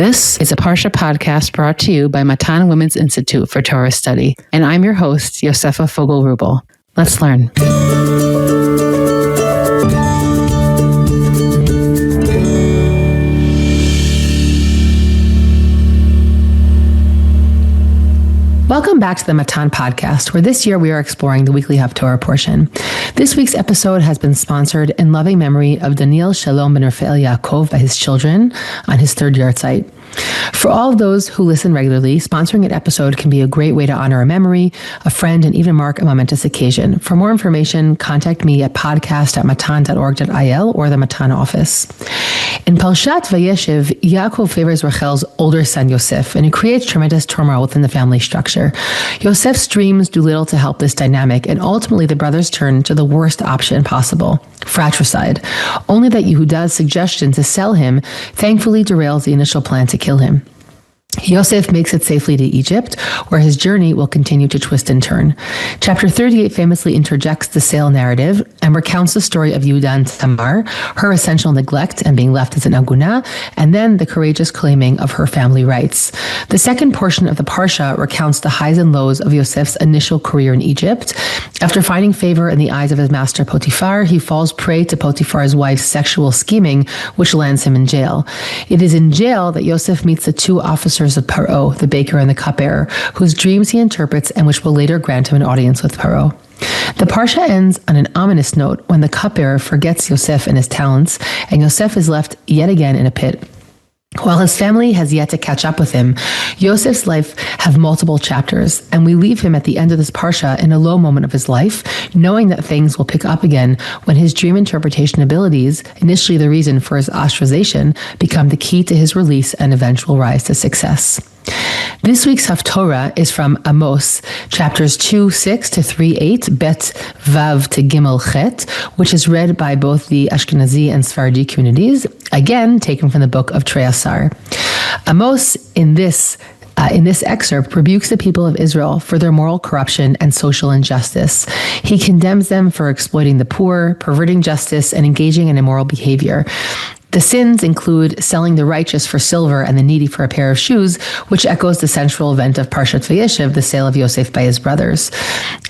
This is a Parshat podcast brought to you by Matan Women's Institute for Torah Study, and I'm your host, Yosefa Fogel-Rubel. Let's learn. Welcome back to the Matan Podcast, where this year we are exploring the weekly Haftorah portion. This week's episode has been sponsored in loving memory of Daniel Shalom and Refael Yaakov by his children on his third yahrzeit. For all of those who listen regularly, sponsoring an episode can be a great way to honor a memory, a friend, and even mark a momentous occasion. For more information, contact me at podcast@matan.org.il or the Matan office. In Parshat Vayeshev, Yaakov favors Rachel's older son Yosef, and it creates tremendous turmoil within the family structure. Yosef's dreams do little to help this dynamic, and ultimately the brothers turn to the worst option possible, fratricide. Only that Yehuda's suggestion to sell him thankfully derails the initial plan to kill him. Yosef makes it safely to Egypt, where his journey will continue to twist and turn. Chapter 38 famously interjects the sale narrative and recounts the story of Yehuda and Tamar, her essential neglect and being left as an aguna, and then the courageous claiming of her family rights. The second portion of the Parsha recounts the highs and lows of Yosef's initial career in Egypt. After finding favor in the eyes of his master Potiphar, he falls prey to Potiphar's wife's sexual scheming, which lands him in jail. It is in jail that Yosef meets the two officers of Paro, the baker and the cupbearer, whose dreams he interprets and which will later grant him an audience with Paro. The Parsha ends on an ominous note when the cupbearer forgets Yosef and his talents, and Yosef is left yet again in a pit. While his family has yet to catch up with him, Yosef's life have multiple chapters, and we leave him at the end of this Parsha in a low moment of his life, knowing that things will pick up again when his dream interpretation abilities, initially the reason for his ostracization, become the key to his release and eventual rise to success. This week's Haftorah is from Amos, chapters 2:6 to 3:8, Bet Vav to Gimel Chet, which is read by both the Ashkenazi and Sephardi communities, again taken from the book of Trei Asar. Amos, in this excerpt, rebukes the people of Israel for their moral corruption and social injustice. He condemns them for exploiting the poor, perverting justice, and engaging in immoral behavior. The sins include selling the righteous for silver and the needy for a pair of shoes, which echoes the central event of Parshat Vayeshev, the sale of Yosef by his brothers.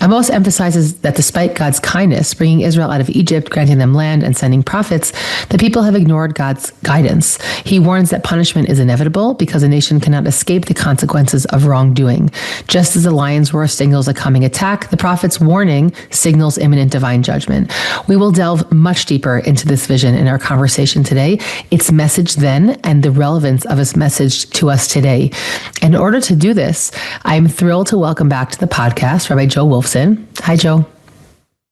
Amos emphasizes that despite God's kindness, bringing Israel out of Egypt, granting them land, and sending prophets, the people have ignored God's guidance. He warns that punishment is inevitable because a nation cannot escape the consequences of wrongdoing. Just as the lion's roar signals a coming attack, the prophet's warning signals imminent divine judgment. We will delve much deeper into this vision in our conversation today, its message then, and the relevance of its message to us today. In order to do this, I'm thrilled to welcome back to the podcast Rabbi Joe Wolfson. Hi, Joe.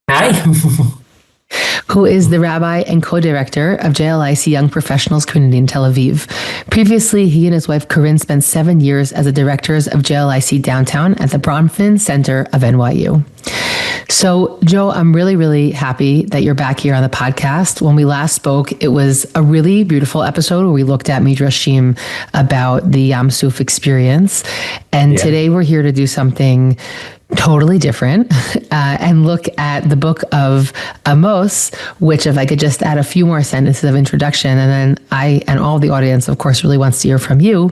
Hi. Who is the rabbi and co-director of JLIC Young Professionals Community in Tel Aviv. Previously, he and his wife Corinne spent 7 years as the directors of JLIC Downtown at the Bronfman Center of NYU. So, Joe, I'm really, really happy that you're back here on the podcast. When we last spoke, it was a really beautiful episode where we looked at Midrashim about the Yam Suf experience. And today we're here to do something totally different and look at the book of Amos, which, if I could just add a few more sentences of introduction, and then I and all the audience, of course, really wants to hear from you,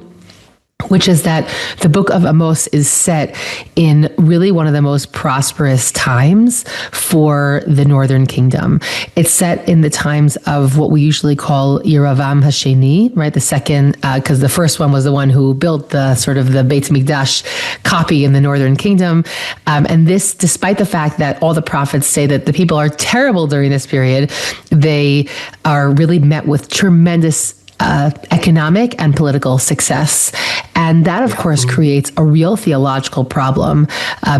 which is that the book of Amos is set in really one of the most prosperous times for the Northern Kingdom. It's set in the times of what we usually call Yeravam Hasheni, right? The second, because the first one was the one who built the sort of the Beit Mikdash copy in the Northern Kingdom. And this, despite the fact that all the prophets say that the people are terrible during this period, they are really met with tremendous economic and political success. And that, of course, creates a real theological problem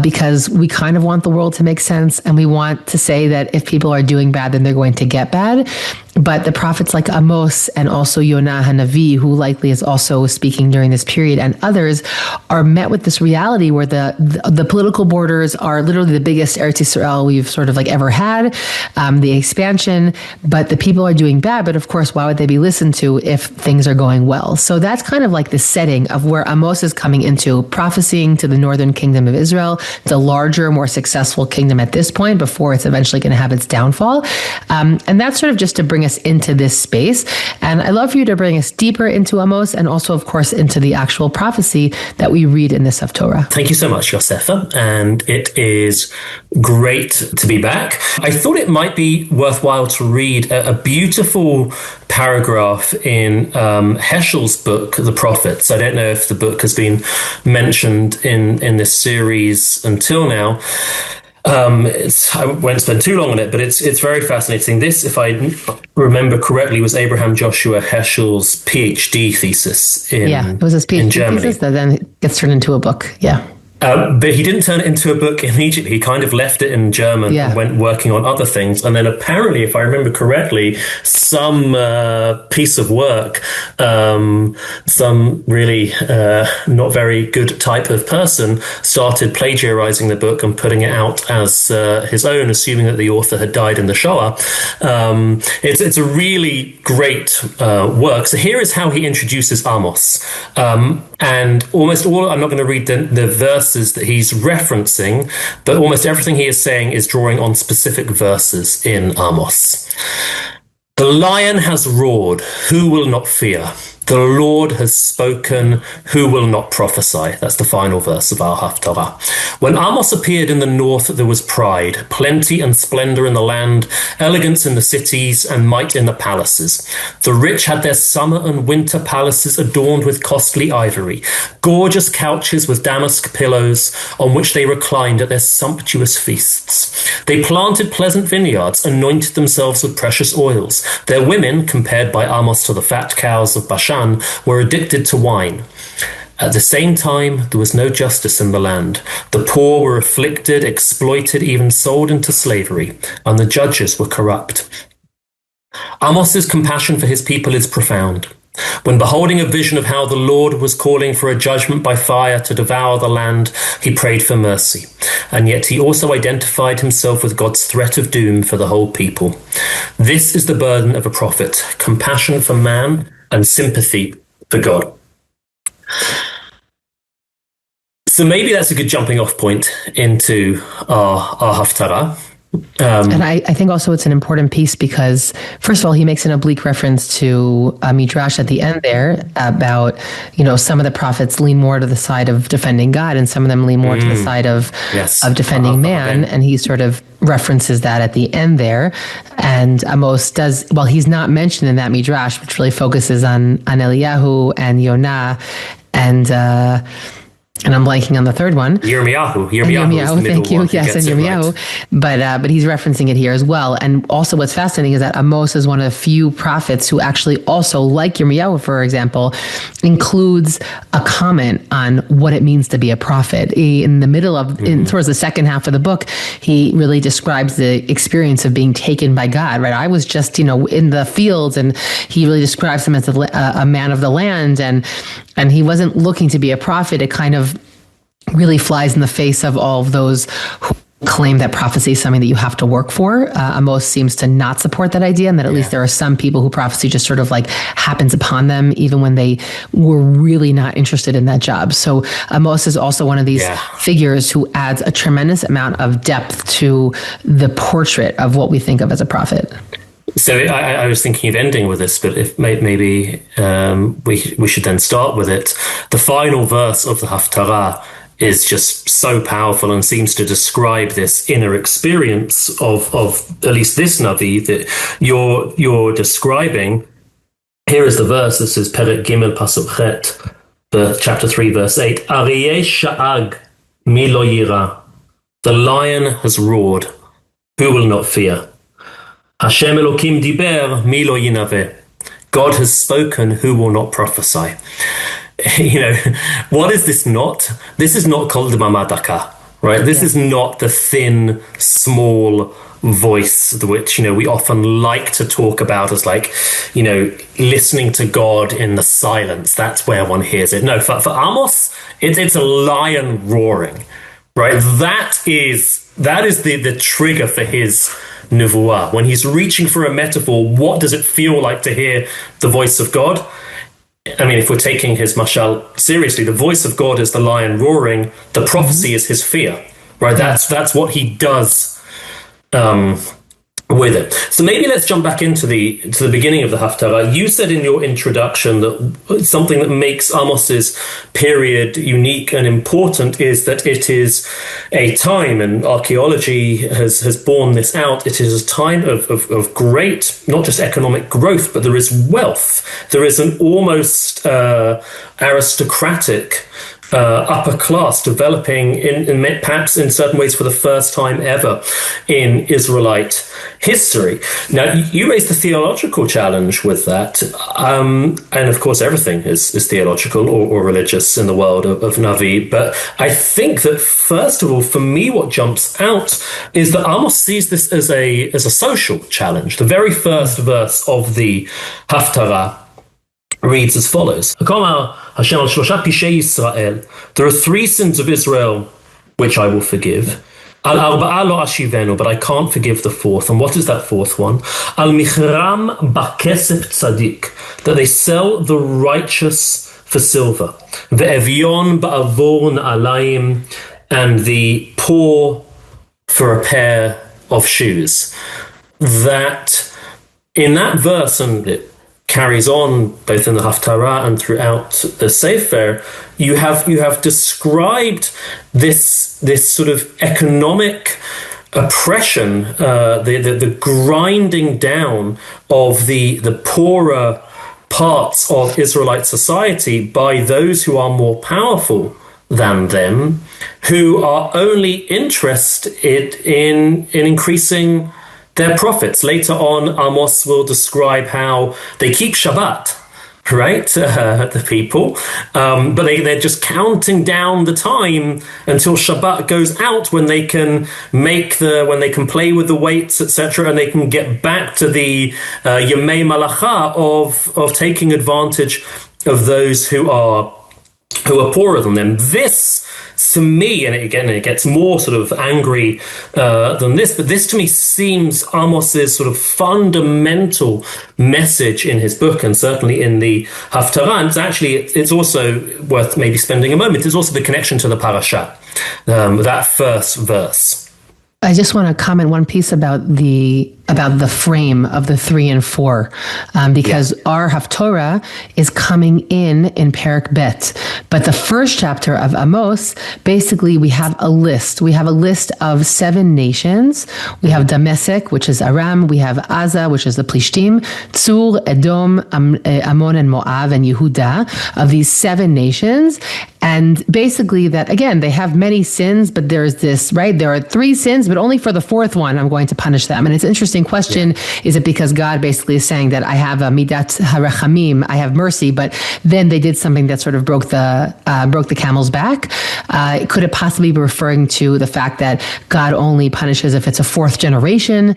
because we kind of want the world to make sense, and we want to say that if people are doing bad, then they're going to get bad. But the prophets like Amos and also Yonah Hanavi, who likely is also speaking during this period, and others are met with this reality where the political borders are literally the biggest Eretz Yisrael we've sort of like ever had, the expansion, but the people are doing bad. But of course, why would they be listened to if things are going well? So that's kind of like the setting of where Amos is coming into, prophesying to the northern kingdom of Israel, the larger, more successful kingdom at this point, before it's eventually going to have its downfall. And that's sort of just to bring us into this space. And I'd love for you to bring us deeper into Amos and also, of course, into the actual prophecy that we read in this Haftorah. Thank you so much, Yosefa. And it is great to be back. I thought it might be worthwhile to read a beautiful paragraph in Heschel's book, The Prophets. I don't know if the book has been mentioned in this series until now. I won't spend too long on it, but it's very fascinating. This, if I remember correctly, was Abraham Joshua Heschel's PhD thesis it was his PhD thesis that then gets turned into a book. Yeah. But he didn't turn it into a book immediately. He kind of left it in German and went working on other things. And then apparently, if I remember correctly, some piece of work, some really not very good type of person started plagiarizing the book and putting it out as his own, assuming that the author had died in the Shoah. It's a really great work. So here is how he introduces Amos. And almost all, I'm not going to read the verses that he's referencing, but almost everything he is saying is drawing on specific verses in Amos. The lion has roared, who will not fear? The Lord has spoken, who will not prophesy? That's the final verse of our Haftorah. When Amos appeared in the north, there was pride, plenty and splendor in the land, elegance in the cities, and might in the palaces. The rich had their summer and winter palaces adorned with costly ivory, gorgeous couches with damask pillows on which they reclined at their sumptuous feasts. They planted pleasant vineyards, anointed themselves with precious oils. Their women, compared by Amos to the fat cows of Bashan, were addicted to wine. At the same time, there was no justice in the land. The poor were afflicted, exploited, even sold into slavery, and the judges were corrupt. Amos's compassion for his people is profound. When beholding a vision of how the Lord was calling for a judgment by fire to devour the land, he prayed for mercy. And yet he also identified himself with God's threat of doom for the whole people. This is the burden of a prophet: compassion for man and sympathy for God. So maybe that's a good jumping off point into our Haftarah. And I think also it's an important piece because, first of all, he makes an oblique reference to a midrash at the end there about, some of the prophets lean more to the side of defending God and some of them lean more to the side of defending man. And he sort of references that at the end there. And Amos does, well, he's not mentioned in that midrash, which really focuses on Eliyahu and Yonah and I'm blanking on the third one. Yirmiyahu, thank you. Yes, and Yirmiyahu. Right. But he's referencing it here as well. And also what's fascinating is that Amos is one of the few prophets who actually also, like Yirmiyahu, for example, includes a comment on what it means to be a prophet. In the middle of, towards the second half of the book, he really describes the experience of being taken by God, right? I was just, in the fields, and he really describes him as a man of the land, and he wasn't looking to be a prophet. It kind of really flies in the face of all of those who claim that prophecy is something that you have to work for. Amos seems to not support that idea, and that at least there are some people who prophecy just sort of like happens upon them, even when they were really not interested in that job. So Amos is also one of these figures who adds a tremendous amount of depth to the portrait of what we think of as a prophet. So I was thinking of ending with this, but if maybe we should then start with it. The final verse of the Haftarah is just so powerful and seems to describe this inner experience of at least this Navi that you're describing. Here is the verse. This is Perek Gimel Pasuk Chet, chapter 3, verse 8. Aryeh sha'ag mi lo yira. The lion has roared. Who will not fear? Hashem Elokim diber, mi lo yinaveh. God has spoken, who will not prophesy? What is this not? This is not Kol Dmama Daka, right? This is not the thin, small voice, which, we often like to talk about as like, listening to God in the silence. That's where one hears it. No, for Amos, it's a lion roaring, right? That is the trigger for his Nevuah. When he's reaching for a metaphor, what does it feel like to hear the voice of God? I mean, if we're taking his mashal seriously, the voice of God is the lion roaring. The prophecy is his fear, right? That's what he does with it. So maybe let's jump back into the beginning of the Haftarah. You said in your introduction that something that makes Amos's period unique and important is that it is a time, and archaeology has borne this out, it is a time of great, not just economic growth, but there is wealth. There is an almost aristocratic upper class developing in perhaps in certain ways for the first time ever in Israelite history. Now, you raised the theological challenge with that, and of course everything is theological or religious in the world of Navi, but I think that first of all, for me, what jumps out is that Amos sees this as a social challenge. The very first verse of the Haftarah reads as follows. There are 3 sins of Israel which I will forgive. But I can't forgive the 4th. And what is that 4th one? That they sell the righteous for silver. And the poor for a pair of shoes. That in that verse, and it carries on both in the Haftarah and throughout the Sefer, you have described this sort of economic oppression, the grinding down of the poorer parts of Israelite society by those who are more powerful than them, who are only interested in increasing their profits. Later on, Amos will describe how they keep Shabbat, right? The people, but they're just counting down the time until Shabbat goes out, when they can when they can play with the weights, etc., and they can get back to the Yemei Malacha of taking advantage of those who are poorer than them. This, to me, and again, it gets more sort of angry than this, but this to me seems Amos's sort of fundamental message in his book, and certainly in the Haftarah. And it's also worth maybe spending a moment. It's also the connection to the Parshat, that first verse. I just want to comment one piece about the frame of the 3 and 4, because our Haftorah is coming in Perek Bet. But the first chapter of Amos, basically we have a list. We have a list of 7 nations. We have Damasek, which is Aram. We have Aza, which is the Plishtim, Tzur, Edom, Ammon, and Moab, and Yehuda, of these 7 nations. And basically that, again, they have many sins, but there's this, right? There are 3 sins, but only for the 4th one, I'm going to punish them. And it's an interesting question. Is it because God basically is saying that I have a midat harachamim, I have mercy, but then they did something that sort of broke the camel's back? Could it possibly be referring to the fact that God only punishes if it's a 4th generation,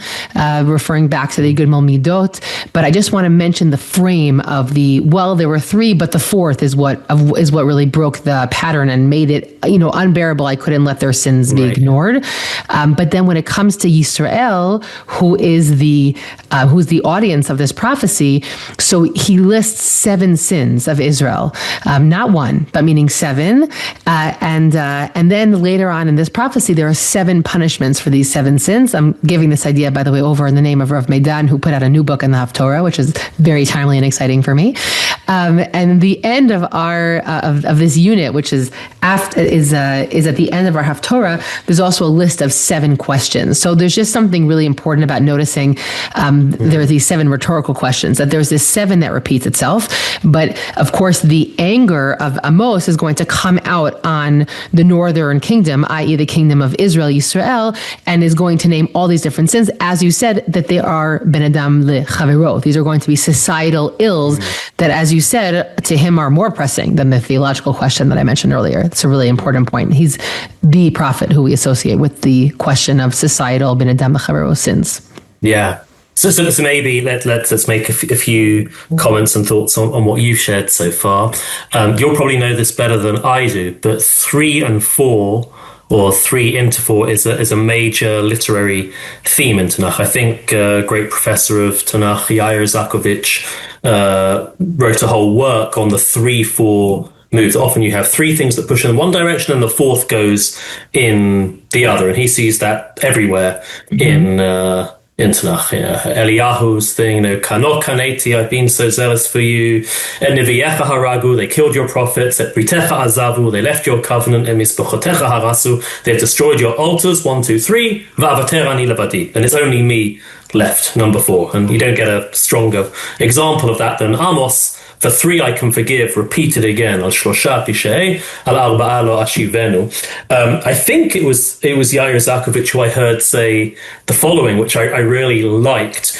referring back to the Gimel Midot? But I just want to mention the frame of there were 3, but the 4th is what really broke the pattern and made it, unbearable. I couldn't let their sins be ignored. But then when it comes to Yisrael, who's the audience of this prophecy, so he lists 7 sins of Israel, not 1, but meaning 7. And then later on in this prophecy, there are 7 punishments for these 7 sins. I'm giving this idea, by the way, over in the name of Rav Meidan, who put out a new book in the Haftorah, which is very timely and exciting for me. And the end of our of this unit, which is at the end of our Haftorah, there's also a list of 7 questions. So there's just something really important about noticing there are these 7 rhetorical questions, that there's this 7 that repeats itself. But of course, the anger of Amos is going to come out on the northern kingdom, i.e. the kingdom of Israel, Yisrael, and is going to name all these different sins. As you said, that they are ben adam lechavero. These are going to be societal ills that, as you said, to him are more pressing than the theological question that I mentioned earlier. It's a really important point. He's the prophet who we associate with the question of societal ben adam lechavero sins. Yeah. So maybe let's make a few comments and thoughts on what you've shared so far. You'll probably know this better than I do, but 3 and 4, or 3 into 4, is a major literary theme in Tanakh. I think great professor of Tanakh, Yair Zakovich, wrote a whole work on the 3-4 moves. Often you have three things that push in one direction and the fourth goes in the other. And he sees that everywhere in Tanakh. Eliyahu's thing, Kano kaneti, I've been so zealous for you. And Neviyecha haragu, they killed your prophets. Et britecha azavu, they left your covenant. And misbechotecha harasu, they've destroyed your altars. 1, 2, 3. Va'avater ani levadi, and it's only me left. Number 4, and you don't get a stronger example of that than Amos. For 3 I can forgive, repeated again. Al shlosha pishei, al arba'a lo ashivenu. I think it was Yair Zakovich who I heard say the following, which I really liked,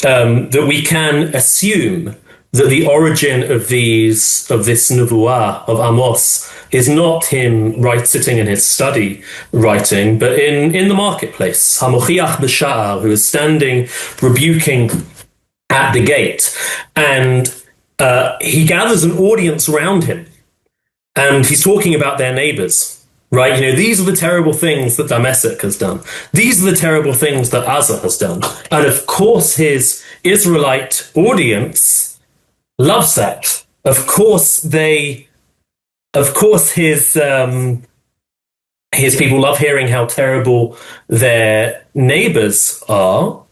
that we can assume that the origin of this nevuah of Amos is not him sitting in his study writing, but in the marketplace. Hamochiach b'sha'ar, who is standing rebuking at the gate, and he gathers an audience around him, and he's talking about their neighbors, right? These are the terrible things that Damascus has done. These are the terrible things that Uzzah has done. And of course, his Israelite audience loves that. Of course, his people love hearing how terrible their neighbors are.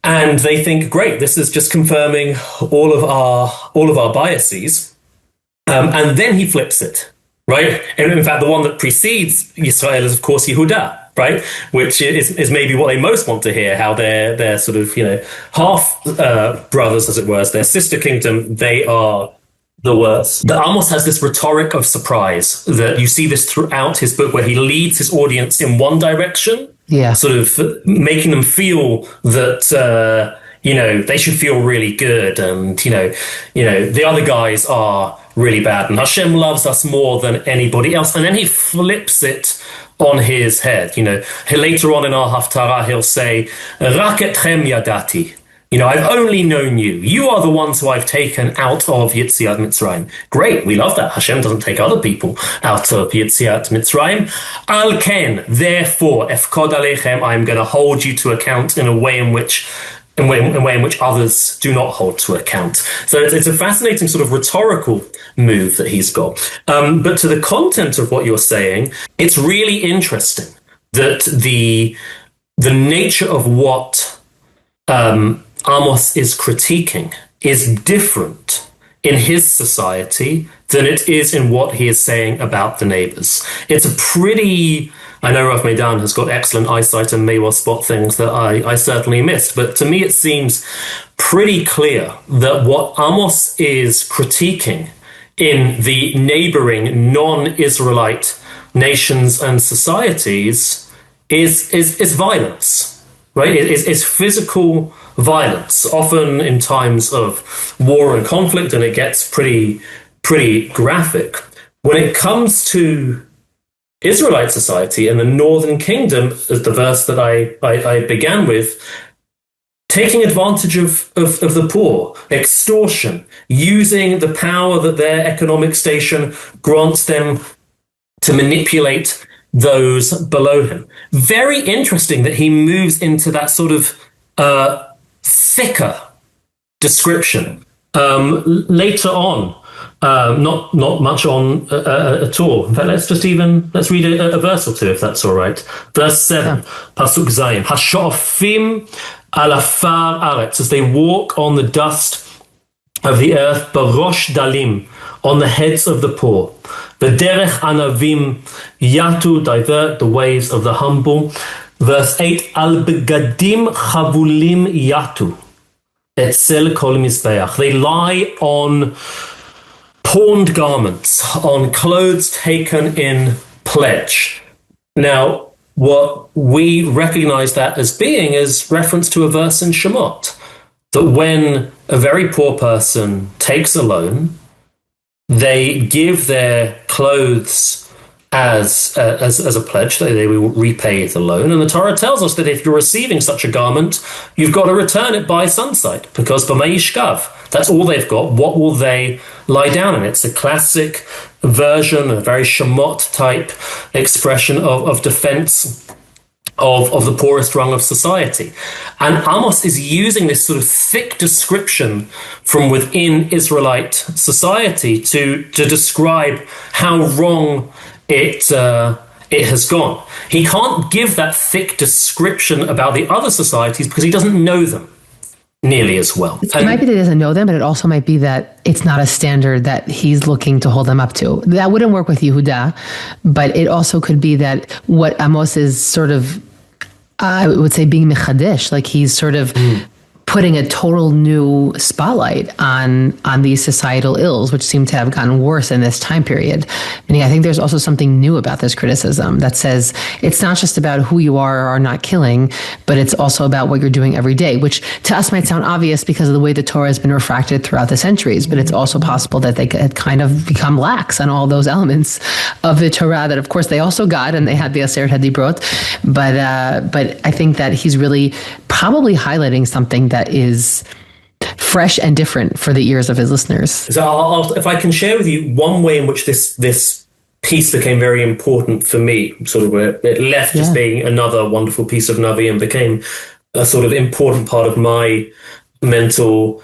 And they think, great, this is just confirming all of our biases. And then he flips it, right? And in fact, the one that precedes Yisrael is, of course, Yehuda, right? Which is maybe what they most want to hear, how they're sort of, half brothers, as it were, their sister kingdom, they are the worst. The Amos has this rhetoric of surprise that you see this throughout his book, where he leads his audience in one direction, sort of making them feel that they should feel really good, and the other guys are really bad, and Hashem loves us more than anybody else. And then he flips it on his head. Later on in our Haftorah, he'll say, "Rak etchem yadati." I've only known you. You are the ones who I've taken out of Yetziat Mitzrayim. Great, we love that. Hashem doesn't take other people out of Yetziat Mitzrayim. Al ken, therefore, efkod aleichem, I'm going to hold you to account in a way in which others do not hold to account. So it's a fascinating sort of rhetorical move that he's got. But to the content of what you're saying, it's really interesting that the nature of what Amos is critiquing is different in his society than it is in what he is saying about the neighbors. It's a pretty... I know Rav Meidan has got excellent eyesight and may well spot things that I certainly missed, but to me it seems pretty clear that what Amos is critiquing in the neighboring non-Israelite nations and societies is violence, right? It's physical violence, often in times of war and conflict, and it gets pretty graphic. When it comes to Israelite society and the Northern Kingdom, as the verse that I began with, taking advantage of the poor, extortion, using the power that their economic station grants them to manipulate those below him. Very interesting that he moves into that sort of thicker description later on. Not much on at all. In fact, let's read a verse or two, if that's all right. Verse 7, Pasuk Zayin. Hashofim al afar aretz, as they walk on the dust of the earth, barosh dalim, on the heads of the poor. V'derech anavim yatu, divert the ways of the humble. Verse 8, al begadim chavulim yatu, etzel kol mizbeach. They lie on pawned garments, on clothes taken in pledge. Now, what we recognize that as being is reference to a verse in Shemot, that when a very poor person takes a loan, they give their clothes as a pledge. They will repay the loan. And the Torah tells us that if you're receiving such a garment, you've got to return it by sunset, because b'mei yishkav, that's all they've got. What will they lie down in? It's a classic version, a very Shemot type expression of defense of the poorest rung of society. And Amos is using this sort of thick description from within Israelite society to describe how wrong it has gone. He can't give that thick description about the other societies because he doesn't know them nearly as well. It might be that he doesn't know them, but it also might be that it's not a standard that he's looking to hold them up to. That wouldn't work with Yehuda, but it also could be that what Amos is sort of, I would say, being mechadesh, like he's sort of putting a total new spotlight on these societal ills, which seem to have gotten worse in this time period. And I think there's also something new about this criticism that says it's not just about who you are or are not killing, but it's also about what you're doing every day, which to us might sound obvious because of the way the Torah has been refracted throughout the centuries. But it's also possible that they had kind of become lax on all those elements of the Torah that, of course, they also got, and they had the Aseret HaDibrot. But I think that he's really probably highlighting something that is fresh and different for the ears of his listeners. So if I can share with you one way in which this piece became very important for me, sort of where it left just being another wonderful piece of Navi and became a sort of important part of my mental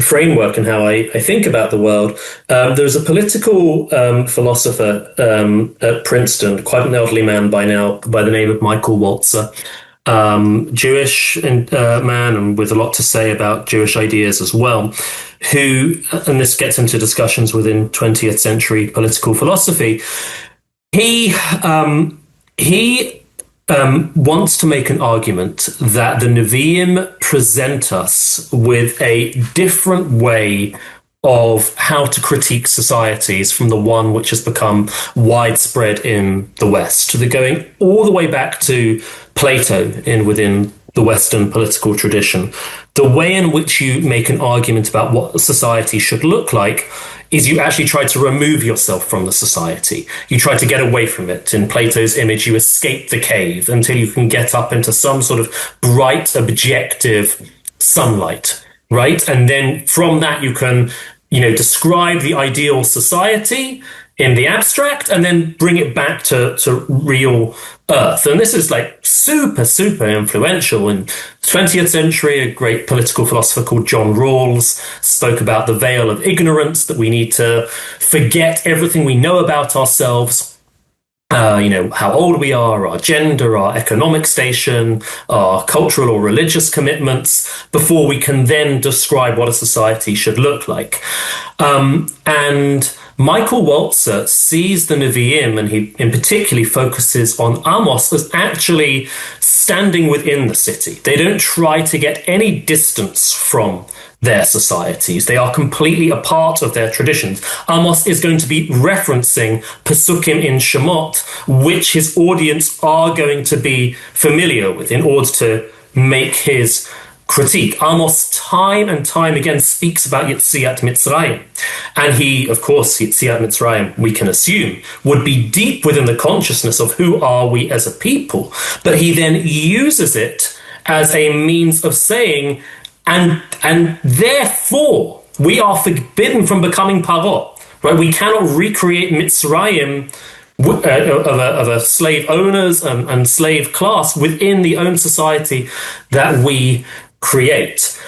framework and how I think about the world. There's a political philosopher at Princeton, quite an elderly man by now, by the name of Michael Walzer. Jewish man and with a lot to say about Jewish ideas as well, who, and this gets into discussions within 20th century political philosophy, he wants to make an argument that the Nevi'im present us with a different way of how to critique societies from the one which has become widespread in the West. They're going all the way back to Plato within the Western political tradition. The way in which you make an argument about what a society should look like is you actually try to remove yourself from the society. You try to get away from it. In Plato's image, you escape the cave until you can get up into some sort of bright, objective sunlight, right? And then from that, you can, describe the ideal society in the abstract and then bring it back to real earth. And this is like super, super influential. In the 20th century, a great political philosopher called John Rawls spoke about the veil of ignorance, that we need to forget everything we know about ourselves. How old we are, our gender, our economic station, our cultural or religious commitments, before we can then describe what a society should look like. And Michael Walzer sees the Nevi'im, and he in particularly focuses on Amos, as actually standing within the city. They don't try to get any distance from their societies. They are completely a part of their traditions. Amos is going to be referencing Pesukim in Shemot, which his audience are going to be familiar with in order to make his critique. Amos time and time again speaks about Yetziat Mitzrayim. And he, of course, Yetziat Mitzrayim, we can assume, would be deep within the consciousness of who are we as a people. But he then uses it as a means of saying, and therefore, we are forbidden from becoming Paro, right? We cannot recreate Mitzrayim of a slave owners and slave class within the own society that we create.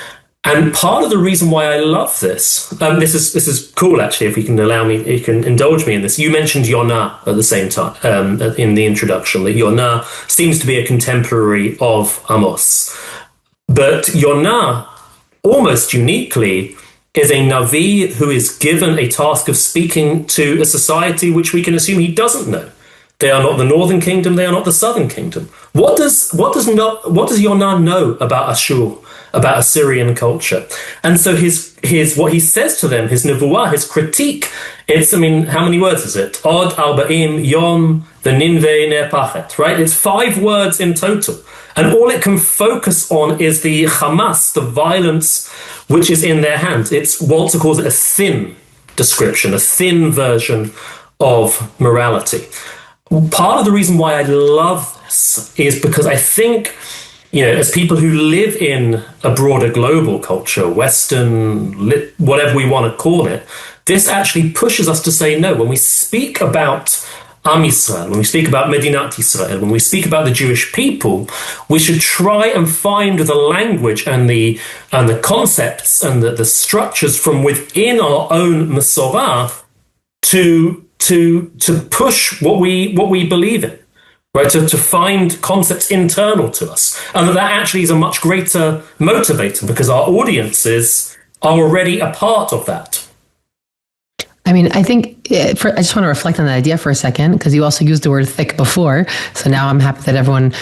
And part of the reason why I love this, this is cool actually, if you can you can indulge me in this. You mentioned Yonah at the same time in the introduction, that Yonah seems to be a contemporary of Amos. But Yonah, almost uniquely, is a Navi who is given a task of speaking to a society which we can assume he doesn't know. They are not the northern kingdom, they are not the southern kingdom. What does Yonah know about Ashur, about Assyrian culture? And so his what he says to them, his nevuah, his critique, how many words is it? Od arba'im yom v'ninvei ne'pachet, right? It's 5 words in total. And all it can focus on is the Hamas, the violence which is in their hands. Walzer calls it a thin description, a thin version of morality. Part of the reason why I love this is because I think, as people who live in a broader global culture, Western, whatever we want to call it, this actually pushes us to say no. When we speak about Am Yisrael, when we speak about Medinat Yisrael, when we speak about the Jewish people, we should try and find the language and the concepts and the structures from within our own Masorah to push what we believe in. Right, to find concepts internal to us, and that actually is a much greater motivator because our audiences are already a part of that. I mean, I think I just want to reflect on that idea for a second, because you also used the word thick before. So now I'm happy that everyone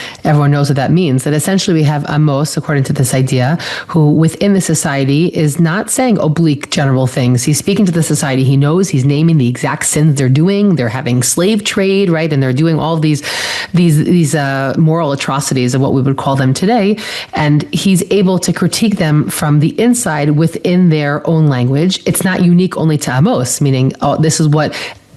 knows what that means. That essentially we have Amos, according to this idea, who within the society is not saying oblique general things. He's speaking to the society. He knows, he's naming the exact sins they're doing. They're having slave trade, right? And they're doing all these moral atrocities of what we would call them today. And he's able to critique them from the inside within their own language. It's not unique only to Amos, meaning this is what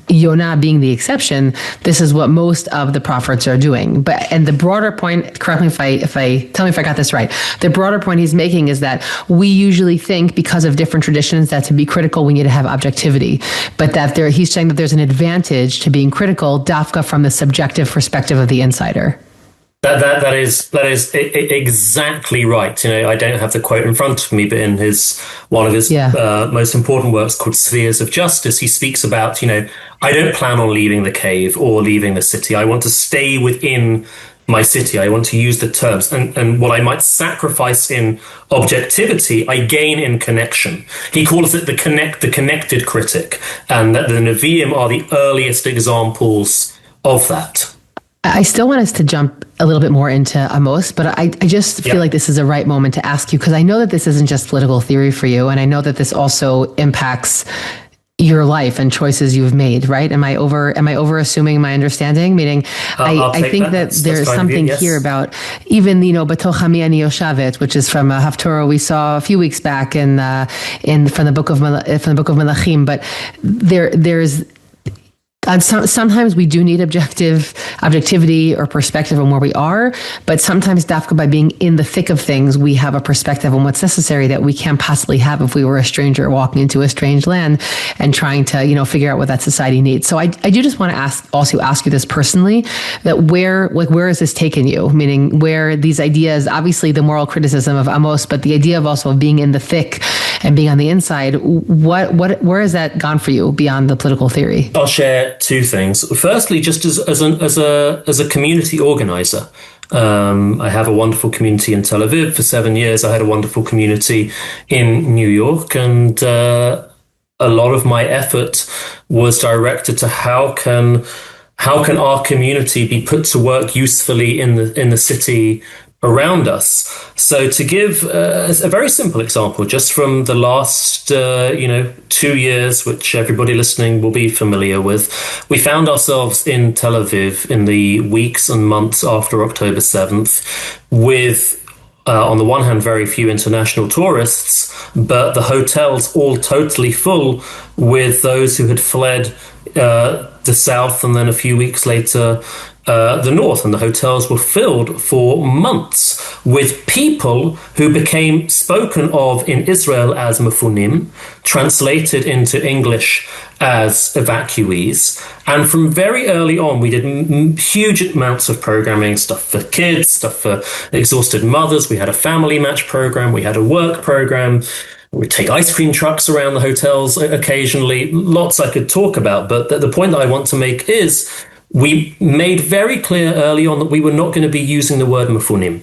Yonah being the exception, this is what most of the prophets are doing. And the broader point, correct me tell me if I got this right. The broader point he's making is that we usually think, because of different traditions, that to be critical, we need to have objectivity. But that he's saying that there's an advantage to being critical, dafka, from the subjective perspective of the insider. That is exactly right. I don't have the quote in front of me, but in one of his most important works called Spheres of Justice, he speaks about, I don't plan on leaving the cave or leaving the city. I want to stay within my city. I want to use the terms, and what I might sacrifice in objectivity, I gain in connection. He calls it the connected critic, and that the Nevi'im are the earliest examples of that. I still want us to jump a little bit more into Amos, but I just feel like this is the right moment to ask you, because I know that this isn't just political theory for you, and I know that this also impacts your life and choices you've made, right? Am I over assuming my understanding? Meaning, I think that there's something here about even, Batoch Ami Ani Yoshavet, which is from a Haftorah we saw a few weeks back from the book of Melachim, but there's. Sometimes we do need objectivity or perspective on where we are, but sometimes dafka, by being in the thick of things, we have a perspective on what's necessary that we can't possibly have if we were a stranger walking into a strange land and trying to, figure out what that society needs. So I do just want to ask you this personally, that where has this taken you? Meaning, where these ideas, obviously the moral criticism of Amos, but the idea of also being in the thick and being on the inside, where has that gone for you beyond the political theory? I'll share two things. Firstly, just as a community organizer, I have a wonderful community in Tel Aviv. For 7 years, I had a wonderful community in New York, and a lot of my effort was directed to how can our community be put to work usefully in the city around us. So to give a very simple example, just from the last 2 years, which everybody listening will be familiar with, we found ourselves in Tel Aviv in the weeks and months after October 7th with, on the one hand, very few international tourists, but the hotels all totally full with those who had fled the south, and then a few weeks later the north, and the hotels were filled for months with people who became spoken of in Israel as mefunim, translated into English as evacuees. And from very early on, we did huge amounts of programming, stuff for kids, stuff for exhausted mothers. We had a family match program. We had a work program. We take ice cream trucks around the hotels occasionally. Lots I could talk about. But the point that I want to make is we made very clear early on that we were not going to be using the word mefunim.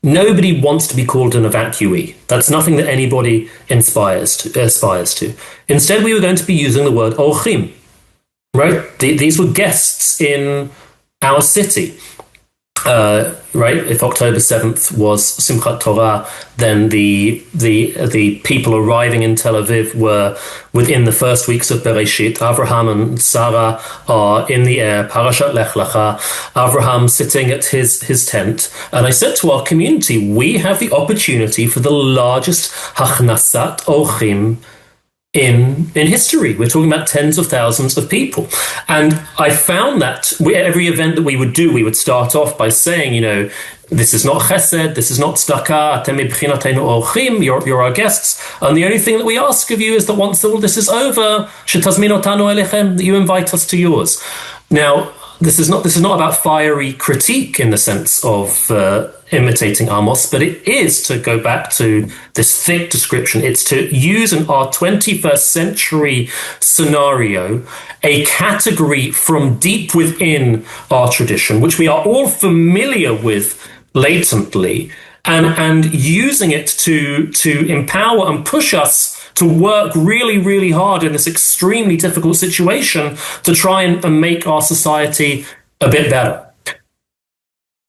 Nobody wants to be called an evacuee. That's nothing that anybody aspires to. Instead, we were going to be using the word orchim, right? These were guests in our city. Right? If October 7th was Simchat Torah, then the people arriving in Tel Aviv were within the first weeks of Bereshit. Avraham and Sarah are in the air, Parashat Lech Lecha, Avraham sitting at his tent. And I said to our community, we have the opportunity for the largest Hachnasat Orchim in history. We're talking about tens of thousands of people. And I found that every event that we would do, we would start off by saying, this is not chesed, this is not tzedakah, atem mibchinatenu orchim, you're our guests. And the only thing that we ask of you is that once all this is over, shetazmin otanu elechem, that you invite us to yours. Now, this is not about fiery critique in the sense of imitating Amos, but it is, to go back to this thick description, it's to use in our 21st century scenario a category from deep within our tradition, which we are all familiar with latently, and using it to empower and push us to work really, really hard in this extremely difficult situation to try and make our society a bit better.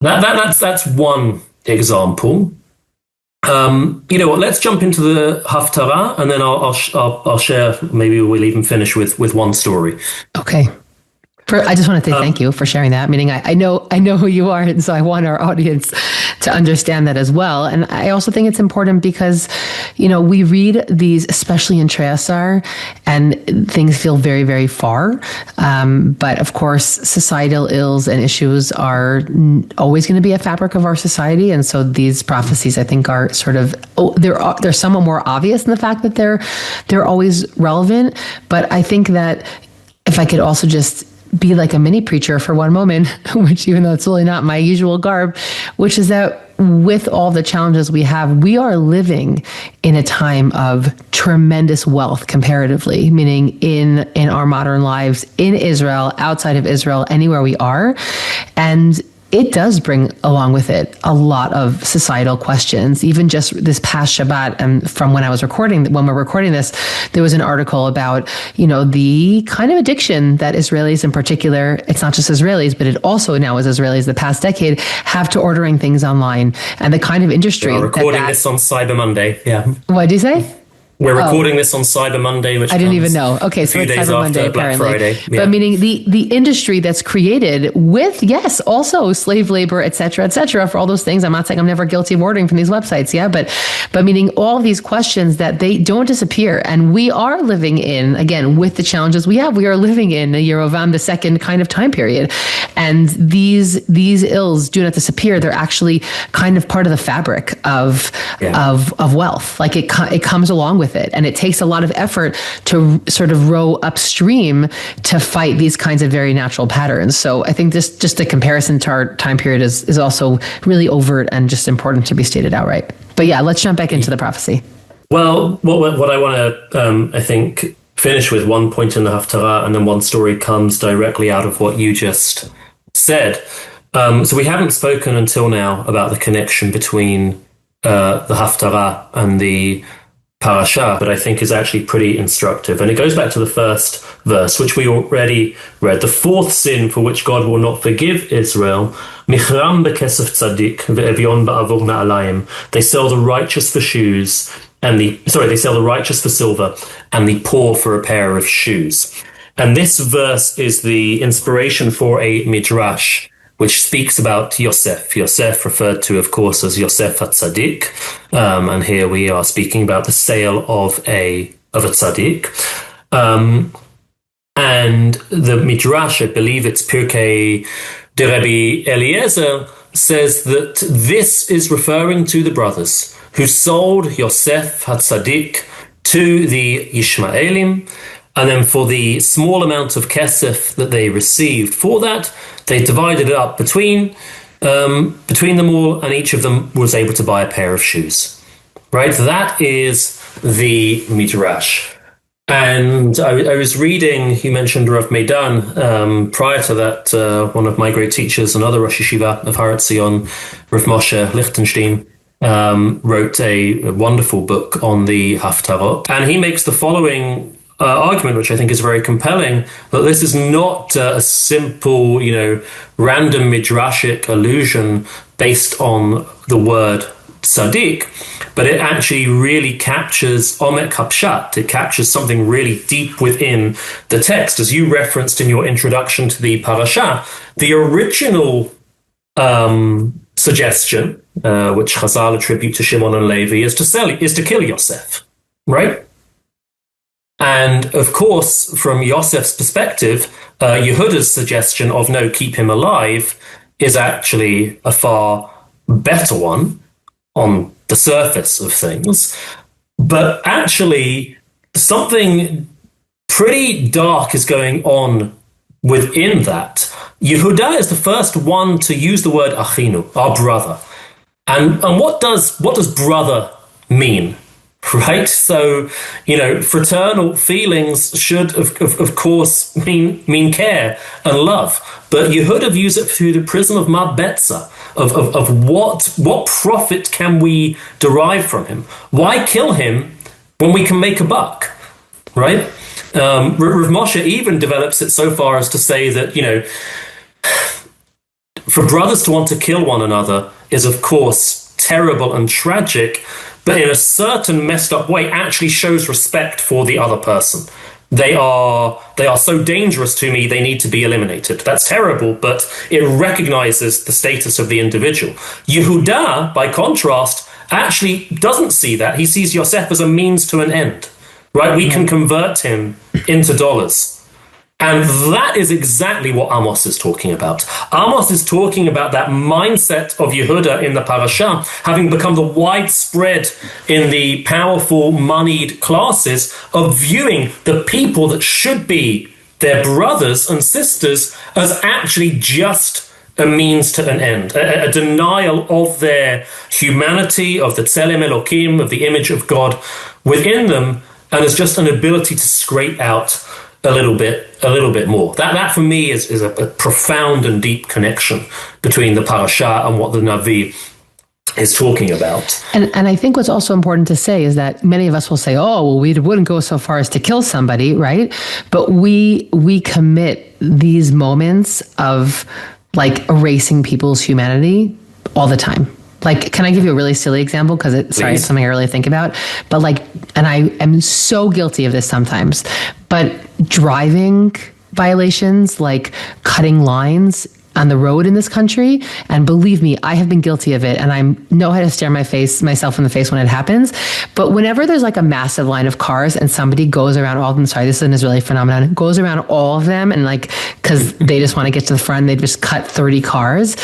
That's one example. You know what? Let's jump into the Haftorah, and then I'll share. Maybe we'll even finish with one story. Okay. I just want to say thank you for sharing that. Meaning, I know who you are, and so I want our audience to understand that as well. And I also think it's important because, you know, we read these, especially in Treasar, and things feel very, very far. But of course, societal ills and issues are always going to be a fabric of our society, and so these prophecies, I think, are sort of they're somewhat more obvious in the fact that they're always relevant. But I think that if I could also just be like a mini preacher for one moment, which, even though it's really not my usual garb, which is that with all the challenges we have, we are living in a time of tremendous wealth comparatively, meaning in our modern lives, in Israel, outside of Israel, anywhere we are. And it does bring along with it a lot of societal questions. Even just this past Shabbat, and from when we're recording this, there was an article about, you know, the kind of addiction that Israelis in particular, it's not just Israelis, but it also now is Israelis the past decade, have to ordering things online, and the kind of industry. We're recording this on Cyber Monday. Yeah. What did you say? We're recording this on Cyber Monday, which I didn't even know. Okay, so it's Cyber Monday, Black apparently. Friday. Yeah. But meaning the industry that's created with, yes, also slave labor, et cetera, for all those things. I'm not saying I'm never guilty of ordering from these websites, yeah, but meaning all these questions that they don't disappear. And we are living in, again, with the challenges we have, we are living in a Yerovam II kind of time period. And these ills do not disappear. They're actually kind of part of the fabric of wealth. Like it comes along with it. And it takes a lot of effort to sort of row upstream to fight these kinds of very natural patterns. So I think this, just the comparison to our time period is also really overt and just important to be stated outright. But yeah, let's jump back into the prophecy. Well, what I want to, I think, finish with one point in the Haftorah, and then one story comes directly out of what you just said. So we haven't spoken until now about the connection between the Haftorah and the Parshat, but I think is actually pretty instructive. And it goes back to the first verse, which we already read. The fourth sin for which God will not forgive Israel, Michram bekesef tzadik ve'evion ba'avur na'alayim. They sell the righteous for shoes, they sell the righteous for silver, and the poor for a pair of shoes. And this verse is the inspiration for a midrash, which speaks about Yosef. Yosef referred to, of course, as Yosef HaTzadik. And here we are speaking about the sale of a tzaddik. And the Midrash, I believe it's Pirkei de Rabbi Eliezer, says that this is referring to the brothers who sold Yosef HaTzadik to the Yishmaelim. And then for the small amount of kesef that they received for that, they divided it up between them all, and each of them was able to buy a pair of shoes. Right? That is the Midrash. And I was reading, you mentioned Rav Meidan. Prior to that, one of my great teachers, another Rosh Yeshiva of Har Etzion, Rav Moshe Lichtenstein, wrote a wonderful book on the Haftarot. And he makes the following argument, which I think is very compelling, that this is not a simple, random midrashic allusion based on the word tzaddik, but it actually really captures omek hapshat. It captures something really deep within the text. As you referenced in your introduction to the parasha, the original suggestion, which Chazal attribute to Shimon and Levi, is to kill Yosef, right? And of course, from Yosef's perspective, Yehuda's suggestion of no, keep him alive, is actually a far better one on the surface of things. But actually, something pretty dark is going on within that, Yehuda is the first one to use the word achinu, our brother. And what does brother mean? Right? So, fraternal feelings should, of course, mean care and love. But Yehuda views it through the prism of ma betza, of what profit can we derive from him? Why kill him when we can make a buck? Right? Rav Moshe even develops it so far as to say that, for brothers to want to kill one another is, of course, terrible and tragic, but in a certain messed up way actually shows respect for the other person. They are so dangerous to me, they need to be eliminated. That's terrible, but it recognizes the status of the individual. Yehuda, by contrast, actually doesn't see that. He sees Yosef as a means to an end, right? We can convert him into dollars. And that is exactly what Amos is talking about. Amos is talking about that mindset of Yehuda in the parasha, having become the widespread in the powerful, moneyed classes of viewing the people that should be their brothers and sisters as actually just a means to an end, a denial of their humanity, of the tselem Elokim, of the image of God within them, and as just an ability to scrape out a little bit more. That for me is a profound and deep connection between the parasha and what the Navi is talking about. And I think what's also important to say is that many of us will say, oh, well, we wouldn't go so far as to kill somebody, right? But we commit these moments of like erasing people's humanity all the time. Like, can I give you a really silly example? Because it's something I really think about. But and I am so guilty of this sometimes, but driving violations, like cutting lines on the road in this country, and believe me, I have been guilty of it, and I know how to stare myself in the face when it happens. But whenever there's like a massive line of cars and somebody goes around all of them, sorry, this is an Israeli phenomenon, goes around all of them, and because they just want to get to the front, they just cut 30 cars.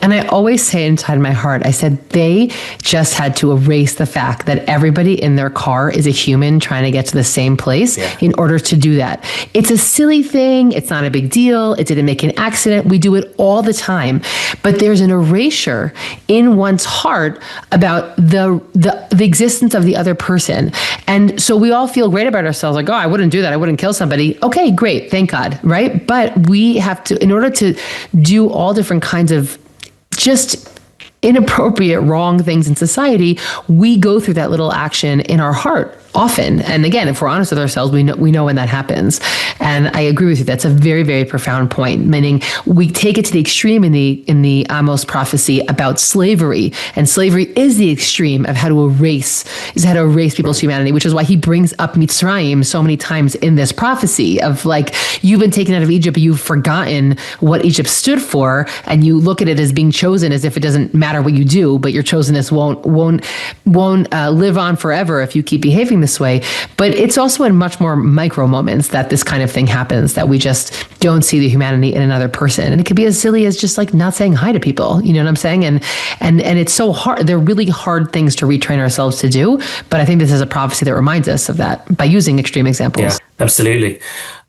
And I always say inside my heart, I said, they just had to erase the fact that everybody in their car is a human trying to get to the same place in order to do that. It's a silly thing. It's not a big deal. It didn't make an accident. We do it all the time, but there's an erasure in one's heart about the existence of the other person. And so we all feel great about ourselves, like, oh, I wouldn't do that. I wouldn't kill somebody. Okay, great. Thank God. Right. But we have to, in order to do all different kinds of just inappropriate, wrong things in society, we go through that little action in our heart often. And again, if we're honest with ourselves, we know when that happens. And I agree with you. That's a very, very profound point, meaning we take it to the extreme in the Amos prophecy about slavery. And slavery is the extreme of how to erase people's humanity, which is why he brings up Mitzrayim so many times in this prophecy of like, you've been taken out of Egypt, but you've forgotten what Egypt stood for. And you look at it as being chosen as if it doesn't matter what you do, but your chosenness won't live on forever if you keep behaving this way. But it's also in much more micro moments that this kind of thing happens, that we just don't see the humanity in another person. And it could be as silly as just like not saying hi to people. You know what I'm saying? And it's so hard. They're really hard things to retrain ourselves to do. But I think this is a prophecy that reminds us of that by using extreme examples. Yeah, absolutely.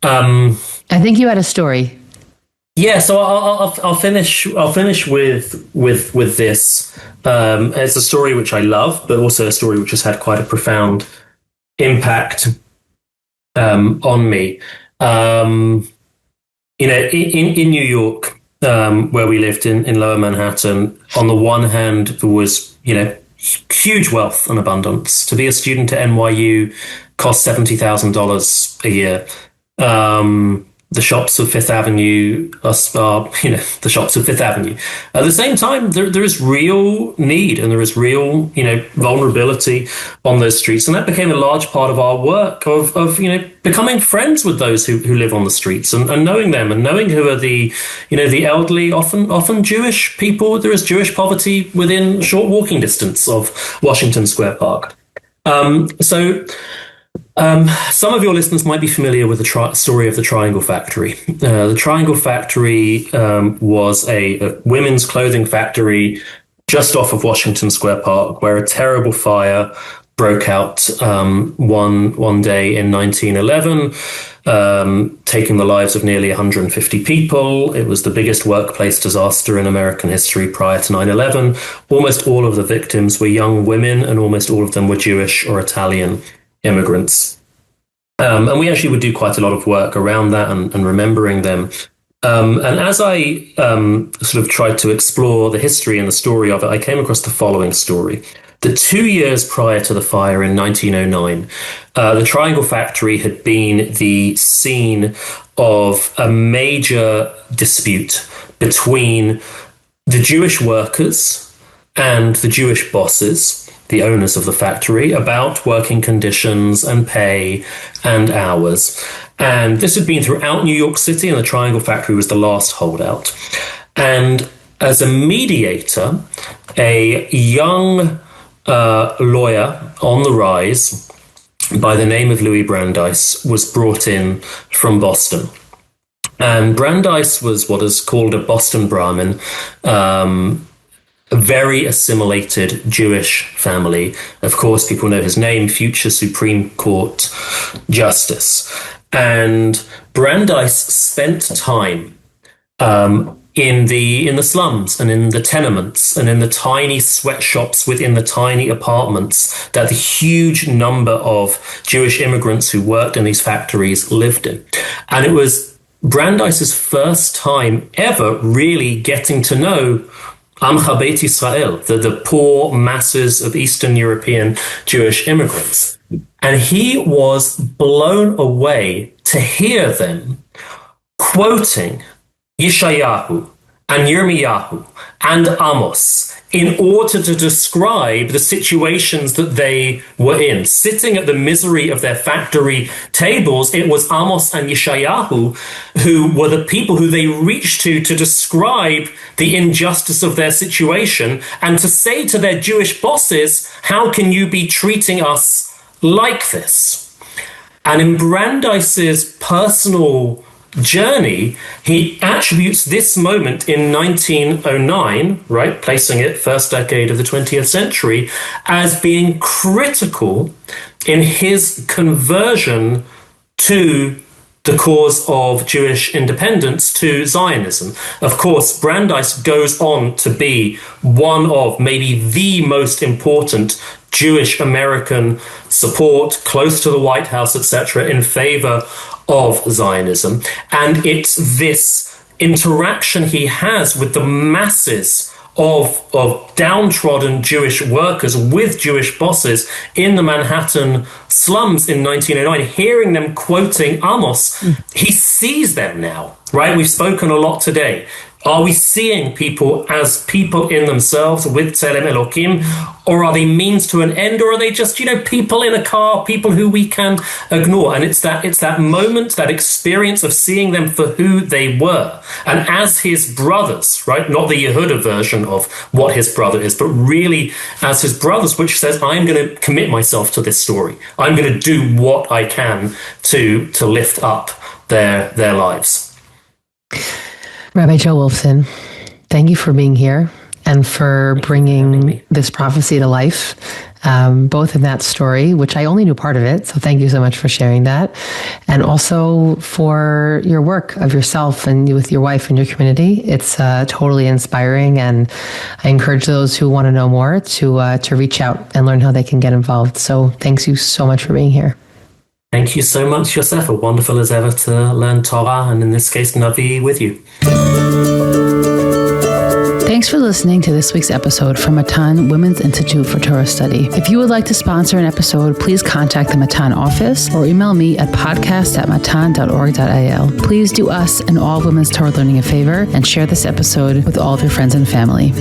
I think you had a story. Yeah, so I'll finish with this. It's a story which I love, but also a story which has had quite a profound impact on me. In New York, where we lived in Lower Manhattan, on the one hand, there was huge wealth and abundance. To be a student at NYU cost $70,000 a year. The shops of Fifth Avenue are the shops of Fifth Avenue. At the same time, there is real need and there is real, vulnerability on those streets. And that became a large part of our work of becoming friends with those who live on the streets and knowing them and knowing who are the elderly, often Jewish people. There is Jewish poverty within short walking distance of Washington Square Park. Some of your listeners might be familiar with the story of the Triangle Factory. The Triangle Factory was a women's clothing factory just off of Washington Square Park, where a terrible fire broke out one day in 1911, taking the lives of nearly 150 people. It was the biggest workplace disaster in American history prior to 9/11. Almost all of the victims were young women, and almost all of them were Jewish or Italian immigrants. And we actually would do quite a lot of work around that and remembering them. And as I sort of tried to explore the history and the story of it, I came across the following story. The 2 years prior to the fire in 1909, the Triangle Factory had been the scene of a major dispute between the Jewish workers and the Jewish bosses, the owners of the factory, about working conditions and pay and hours. And this had been throughout New York City, and the Triangle Factory was the last holdout. And as a mediator, a young lawyer on the rise by the name of Louis Brandeis was brought in from Boston. And Brandeis was what is called a Boston Brahmin, a very assimilated Jewish family. Of course, people know his name, future Supreme Court Justice. And Brandeis spent time in the slums and in the tenements and in the tiny sweatshops within the tiny apartments that the huge number of Jewish immigrants who worked in these factories lived in. And it was Brandeis's first time ever really getting to know Amcha Beit Yisrael, the poor masses of Eastern European Jewish immigrants. And he was blown away to hear them quoting Yeshayahu and Yirmiyahu and Amos in order to describe the situations that they were in. Sitting at the misery of their factory tables, it was Amos and Yeshayahu who were the people who they reached to describe the injustice of their situation and to say to their Jewish bosses, how can you be treating us like this? And in Brandeis's personal journey, he attributes this moment in 1909, right, placing it first decade of the 20th century, as being critical in his conversion to the cause of Jewish independence, to Zionism. Of course, Brandeis goes on to be one of maybe the most important Jewish American support, close to the White House, etc., in favor of Zionism. And it's this interaction he has with the masses of downtrodden Jewish workers with Jewish bosses in the Manhattan slums in 1909, hearing them quoting Amos. He sees them now, right? We've spoken a lot today. Are we seeing people as people in themselves with Tzelem Elokim, or are they means to an end, or are they just, people in a car, people who we can ignore? And it's that moment, that experience of seeing them for who they were. And as his brothers, right, not the Yehuda version of what his brother is, but really as his brothers, which says, I'm going to commit myself to this story. I'm going to do what I can to lift up their lives. Rabbi Joe Wolfson, thank you for being here and for bringing this prophecy to life, both in that story, which I only knew part of it, so thank you so much for sharing that, and also for your work of yourself and with your wife and your community. It's totally inspiring, and I encourage those who want to know more to reach out and learn how they can get involved. So thanks you so much for being here. Thank you so much, Yosef. Wonderful as ever to learn Torah, and in this case, Navi, with you. Thanks for listening to this week's episode from Matan Women's Institute for Torah Study. If you would like to sponsor an episode, please contact the Matan office or email me at podcast@matan.org.il. Please do us and all women's Torah learning a favor and share this episode with all of your friends and family.